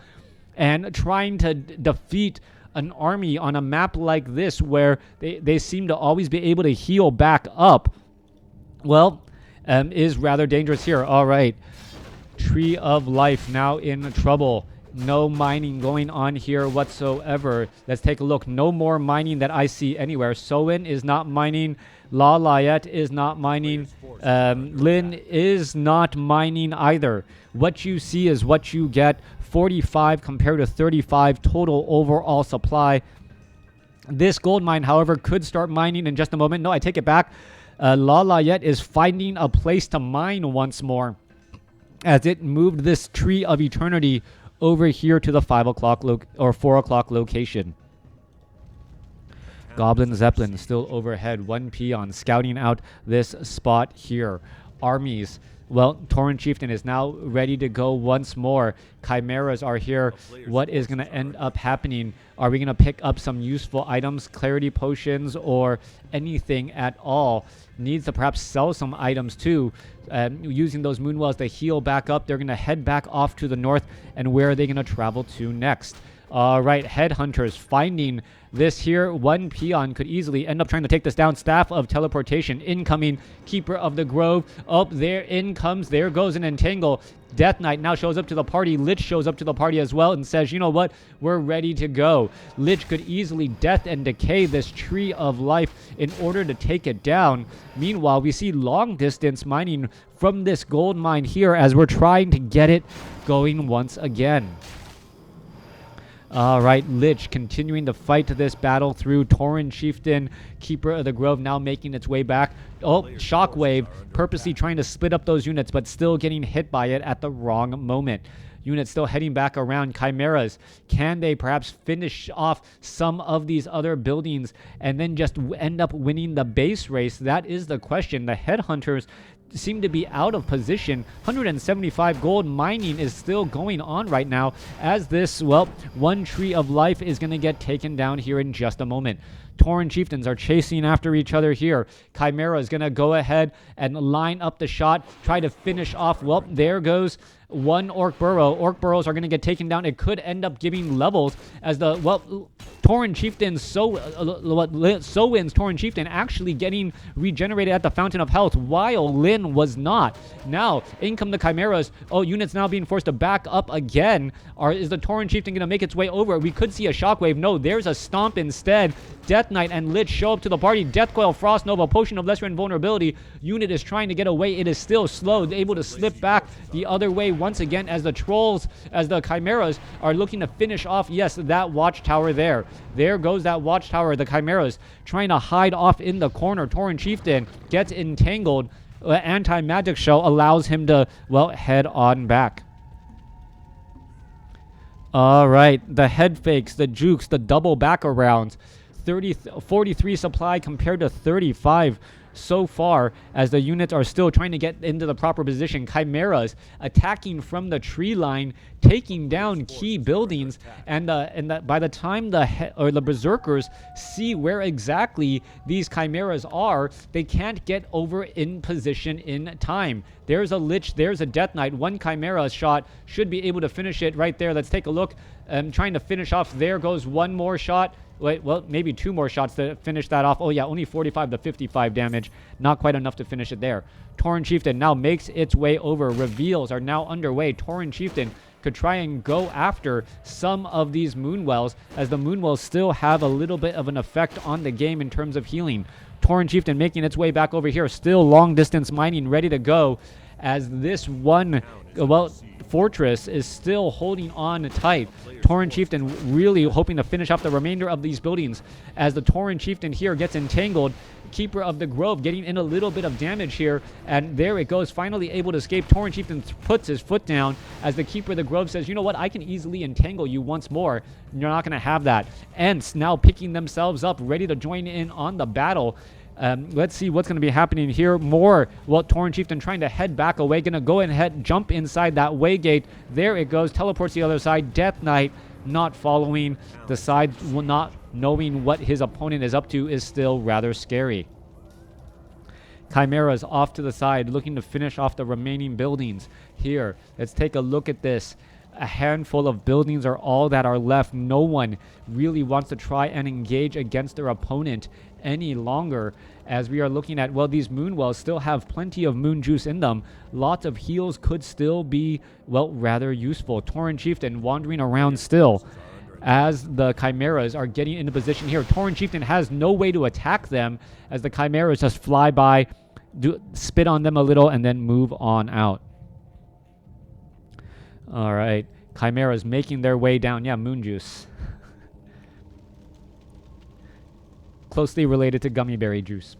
A: and trying to defeat an army on a map like this where they seem to always be able to heal back up, well, is rather dangerous here. All right, Tree of Life now in trouble. No mining going on here whatsoever. Let's take a look. No more mining that I see anywhere. Soin is not mining. Lawliet is not mining. Lin is not mining either. What you see is what you get. 45 compared to 35 total overall supply. This gold mine, however, could start mining in just a moment. No, I take it back. Lawliet is finding a place to mine once more, as it moved this Tree of Eternity over here to the 5 o'clock or 4 o'clock location. Goblin Zeppelin still overhead. One peon scouting out this spot here. Armies. Well, Tauren Chieftain is now ready to go once more. Chimeras are here. What is going to end up happening? Are we going to pick up some useful items, clarity potions, or anything at all? Needs to perhaps sell some items too. Using those Moonwells to heal back up. They're going to head back off to the north. And where are they going to travel to next? All right, Headhunters finding this here. One peon could easily end up trying to take this down. Staff of Teleportation incoming. Keeper of the Grove. Oh, there in comes. There goes an Entangle. Death Knight now shows up to the party. Lich shows up to the party as well and says, you know what? We're ready to go. Lich could easily death and decay this Tree of Life in order to take it down. Meanwhile, we see long distance mining from this gold mine here as we're trying to get it going once again. All right, Lich continuing to fight this battle through. Tauren Chieftain, Keeper of the Grove now making its way back. Oh, Shockwave purposely trying to split up those units, but still getting hit by it at the wrong moment. Units still heading back around. Chimeras, can they perhaps finish off some of these other buildings and then just end up winning the base race? That is the question. The Headhunters seem to be out of position. 175 gold mining is still going on right now, as this, well, one Tree of Life is going to get taken down here in just a moment. Tauren Chieftains are chasing after each other here. Chimera is going to go ahead and line up the shot, try to finish off. Well, there goes one Orc Burrow. Orc Burrows are going to get taken down. It could end up giving levels as the, well, Tauren Chieftain, Soin's Tauren Chieftain actually getting regenerated at the Fountain of Health, while Lin was not. Now, in come the Chimeras. Oh, units now being forced to back up again. Is the Tauren Chieftain going to make its way over? We could see a Shockwave. No, there's a Stomp instead. Death Knight and Lich show up to the party. Death Coil, Frost Nova, Potion of Lesser Invulnerability. Unit is trying to get away. It is still slow. Able to slip back the other way once again as the Trolls, as the Chimeras are looking to finish off, yes, that watchtower there. There goes that watchtower. The Chimeras trying to hide off in the corner. Tauren Chieftain gets entangled. Anti-magic shell allows him to, well, head on back. All right, the head fakes, the jukes, the double back arounds. 43 supply compared to 35 so far, as the units are still trying to get into the proper position. Chimeras attacking from the tree line, taking down key buildings, and by the time the Berserkers see where exactly these Chimeras are, they can't get over in position in time. There's a Lich, there's a Death Knight. One Chimera shot should be able to finish it right there. Let's take a look. Trying to finish off. There goes one more shot. Wait, well, maybe two more shots to finish that off. Oh, yeah, only 45 to 55 damage. Not quite enough to finish it there. Tauren Chieftain now makes its way over. Reveals are now underway. Tauren Chieftain could try and go after some of these Moonwells, as the Moonwells still have a little bit of an effect on the game in terms of healing. Tauren Chieftain making its way back over here. Still long distance mining ready to go, as this one, well, fortress is still holding on tight. Tauren Chieftain really hoping to finish off the remainder of these buildings, as the Tauren Chieftain here gets entangled. Keeper of the Grove getting in a little bit of damage here, and there it goes, finally able to escape. Tauren Chieftain puts his foot down as the Keeper of the Grove says, you know what, I can easily entangle you once more. You're not going to have that. Ents now picking themselves up, ready to join in on the battle. Let's see what's going to be happening here. More, well, Tauren Chieftain trying to head back away, going to go ahead, jump inside that way gate. There it goes, teleports the other side. Death Knight not following, decides not knowing what his opponent is up to is still rather scary. Chimera's off to the side, looking to finish off the remaining buildings here. Let's take a look at this. A handful of buildings are all that are left. No one really wants to try and engage against their opponent any longer, as we are looking at, well, these moon wells still have plenty of moon juice in them. Lots of heals could still be, well, rather useful. Tauren Chieftain wandering around still as the Chimeras are getting into position here. Tauren Chieftain has no way to attack them, as the Chimeras just fly by, spit on them a little, and then move on out. All right, Chimeras making their way down. Yeah, moon juice. Closely related to gummy berry juice.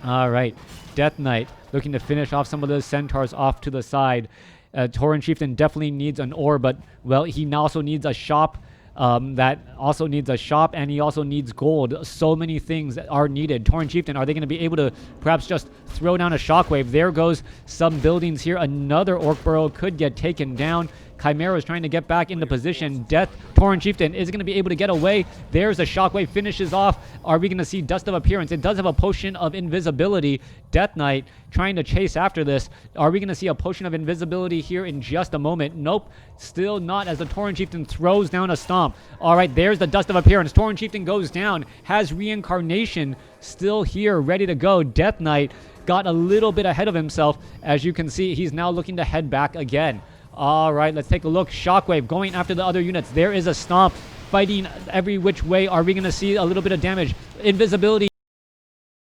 A: All right, Death Knight looking to finish off some of those centaurs off to the side. Tauren Chieftain definitely needs an ore, but, well, he also needs a shop. That also needs a shop, and he also needs gold. So many things are needed. Tauren Chieftain, are they going to be able to perhaps just throw down a shockwave? There goes some buildings here. Another Orc Burrow could get taken down. Chimera is trying to get back into position. Tauren Chieftain is going to be able to get away. There's a shockwave, finishes off. Are we going to see Dust of Appearance? It does have a potion of invisibility. Death Knight trying to chase after this. Are we going to see a potion of invisibility here in just a moment? Nope, still not, as the Tauren Chieftain throws down a stomp. All right, there's the Dust of Appearance. Tauren Chieftain goes down, has reincarnation still here, ready to go. Death Knight got a little bit ahead of himself. As you can see, he's now looking to head back again. All right, let's take a look. Shockwave going after the other units. There is a stomp, fighting every which way. Are we going to see a little bit of damage? Invisibility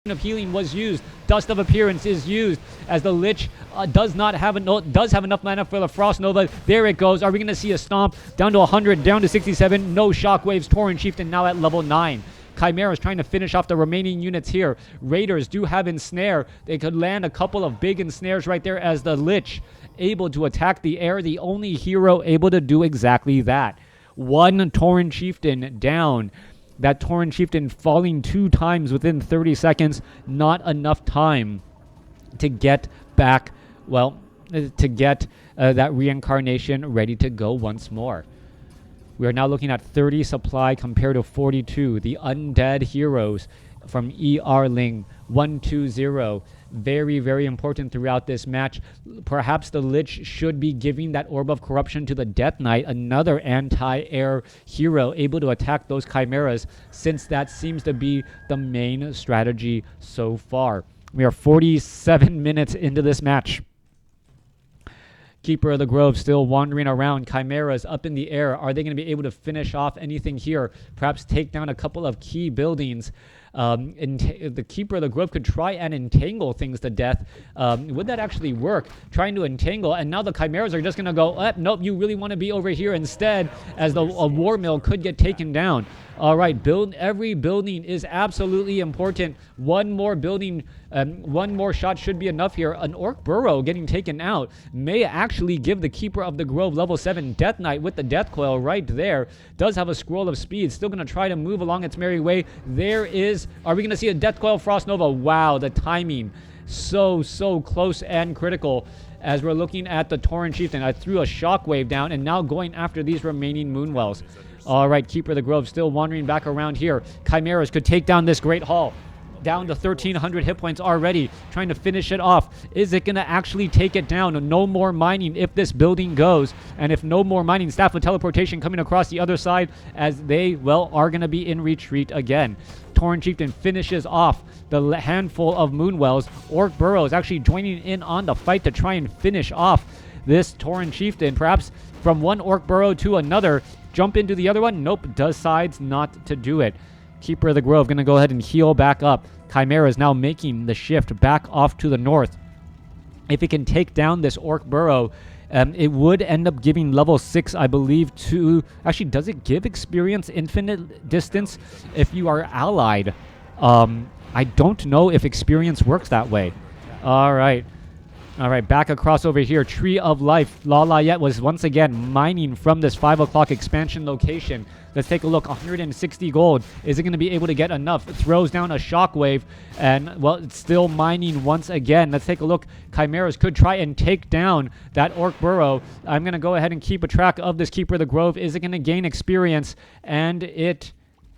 A: of healing was used. Dust of Appearance is used, as the Lich does have enough mana for the Frost Nova. There it goes. Are we going to see a stomp? Down to 100, down to 67. No shockwaves. Tauren Chieftain now at level 9. Chimera is trying to finish off the remaining units here. Raiders do have Ensnare. They could land a couple of big ensnares right there, as the Lich able to attack the air. The only hero able to do exactly that. One Tauren Chieftain down. That Tauren Chieftain falling 2 times within 30 seconds. Not enough time to get back, well, to get that reincarnation ready to go once more. We are now looking at 30 supply compared to 42. The Undead Heroes from ER-Ling 120. Very, very important throughout this match. Perhaps the Lich should be giving that Orb of Corruption to the Death Knight, another anti-air hero able to attack those Chimeras, since that seems to be the main strategy so far. We are 47 minutes into this match. Keeper of the Grove still wandering around. Chimeras up in the air. Are they going to be able to finish off anything here? Perhaps take down a couple of key buildings. The Keeper of the Grove could try and entangle things to death. Would that actually work? Trying to entangle, and now the Chimeras are just going to go, nope, you really want to be over here instead, as a War Mill could get taken down. All right, every building is absolutely important. One more building, one more shot should be enough here. An Orc Burrow getting taken out may actually give the Keeper of the Grove level 7. Death Knight with the Death Coil right there. Does have a Scroll of Speed. Still going to try to move along its merry way. There is, are we going to see a Death Coil Frost Nova? Wow, the timing. So close and critical. As we're looking at the Tauren Chieftain, I threw a shockwave down, and now going after these remaining Moonwells. All right, Keeper of the Grove still wandering back around here. Chimeras could take down this Great Hall. Down to 1,300 hit points already, trying to finish it off. Is it going to actually take it down? No more mining if this building goes. And if no more mining, Staff of Teleportation coming across the other side, as they, well, are going to be in retreat again. Tauren Chieftain finishes off the handful of Moonwells. Orc Burrows actually joining in on the fight to try and finish off this Tauren Chieftain. Perhaps from one Orc Burrow to another. Jump into the other one. Nope, decides not to do it. Keeper of the Grove going to go ahead and heal back up. Chimera is now making the shift back off to the north. If it can take down this Orc burrow, it would end up giving level 6, I believe, to... Actually, does it give experience infinite distance if you are allied? I don't know if experience works that way. All right. All right, back across over here. Tree of Life. Lawliet was once again mining from this 5 o'clock expansion location. Let's take a look. 160 gold. Is it going to be able to get enough? Throws down a shockwave. And, well, it's still mining once again. Let's take a look. Chimeras could try and take down that Orc burrow. I'm going to go ahead and keep a track of this Keeper of the Grove. Is it going to gain experience? And it...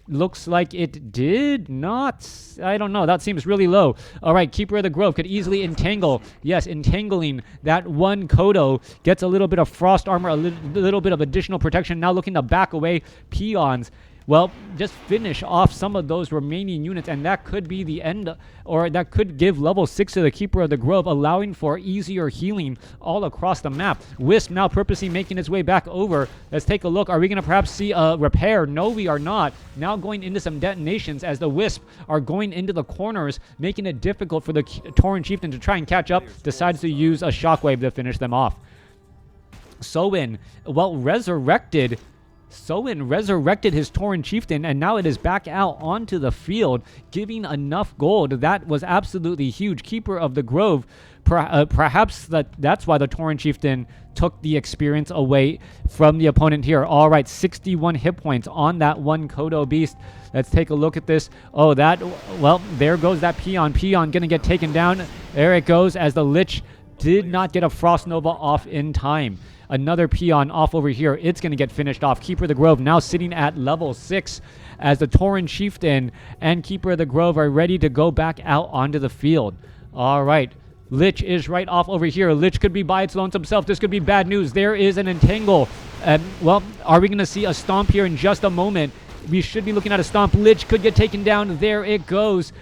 A: looks like it did not. I don't know. That seems really low. All right, Keeper of the Grove could easily entangle. Yes, entangling that one Kodo. Gets a little bit of frost armor, a little bit of additional protection. Now looking to back away. Peons. Well, just finish off some of those remaining units, and that could be the end, or that could give level 6 to the Keeper of the Grove, allowing for easier healing all across the map. Wisp now purposely making its way back over. Let's take a look. Are we going to perhaps see a repair? No, we are not. Now going into some detonations as the Wisp are going into the corners, making it difficult for the Tauren Chieftain to try and catch up. Decides to use a shockwave to finish them off. Soin, well, Soin resurrected his Tauren Chieftain, and now it is back out onto the field, giving enough gold. That was absolutely huge. Keeper of the Grove, perhaps that's why the Tauren Chieftain took the experience away from the opponent here. All right, 61 hit points on that one Kodo beast. Let's take a look at this. Oh, well, there goes that Peon. Peon going to get taken down. There it goes as the Lich did not get a Frost Nova off in time. Another Peon off over here. It's going to get finished off. Keeper of the Grove now sitting at level 6 as the Tauren Chieftain and Keeper of the Grove are ready to go back out onto the field. All right. Lich is right off over here. Lich could be by its lonesome self. This could be bad news. There is an entangle. Well, are we going to see a stomp here in just a moment? We should be looking at a stomp. Lich could get taken down. There it goes.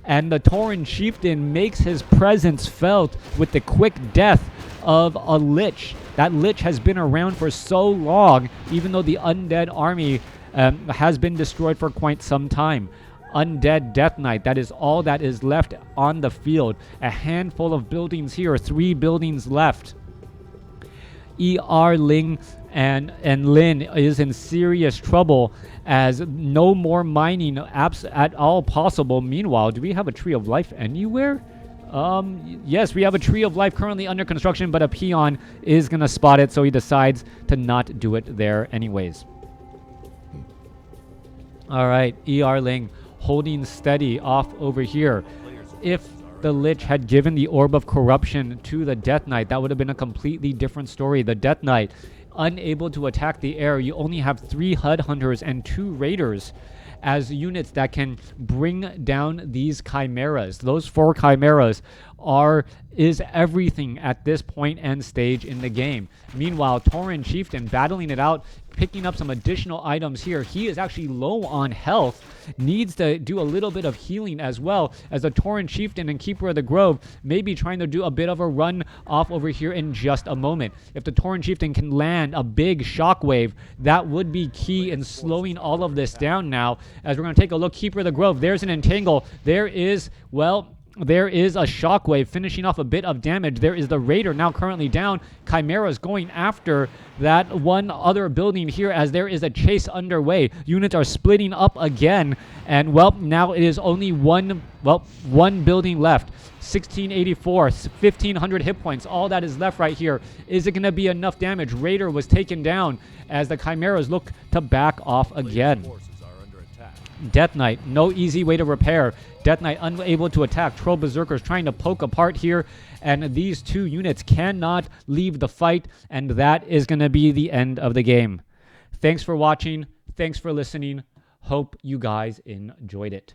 A: And the Tauren Chieftain makes his presence felt with the quick death of a Lich. That Lich has been around for so long, even though the Undead army has been destroyed for quite some time. Undead Death Knight, that is all that is left on the field. A handful of buildings here, 3 buildings left. Ling and Lin is in serious trouble as no more mining at all possible. Meanwhile, do we have a Tree of Life anywhere? Yes, we have a Tree of Life currently under construction, but a Peon is going to spot it, so he decides to not do it there anyways. All right, Ling holding steady off over here. If the Lich had given the Orb of Corruption to the Death Knight, that would have been a completely different story. The Death Knight, unable to attack the air. You only have 3 HUD Hunters and 2 Raiders as units that can bring down these Chimeras. Those 4 Chimeras is everything at this point and stage in the game. Meanwhile, Tauren Chieftain battling it out, picking up some additional items here. He is actually low on health, needs to do a little bit of healing as well, as the Tauren Chieftain and Keeper of the Grove may be trying to do a bit of a run off over here in just a moment. If the Tauren Chieftain can land a big shockwave, that would be key in slowing all of this down now. As we're going to take a look, Keeper of the Grove, there's an entangle. There is a shockwave finishing off a bit of damage. There is the Raider now currently down. Chimera's going after that one other building here as there is a chase underway. Units are splitting up again. And, well, now it is only one building left. 1684, 1500 hit points. All that is left right here. Is it going to be enough damage? Raider was taken down as the Chimeras look to back off again. Death Knight, no easy way to repair. Death Knight unable to attack. Troll Berserkers trying to poke apart here. And these 2 units cannot leave the fight. And that is going to be the end of the game. Thanks for watching. Thanks for listening. Hope you guys enjoyed it.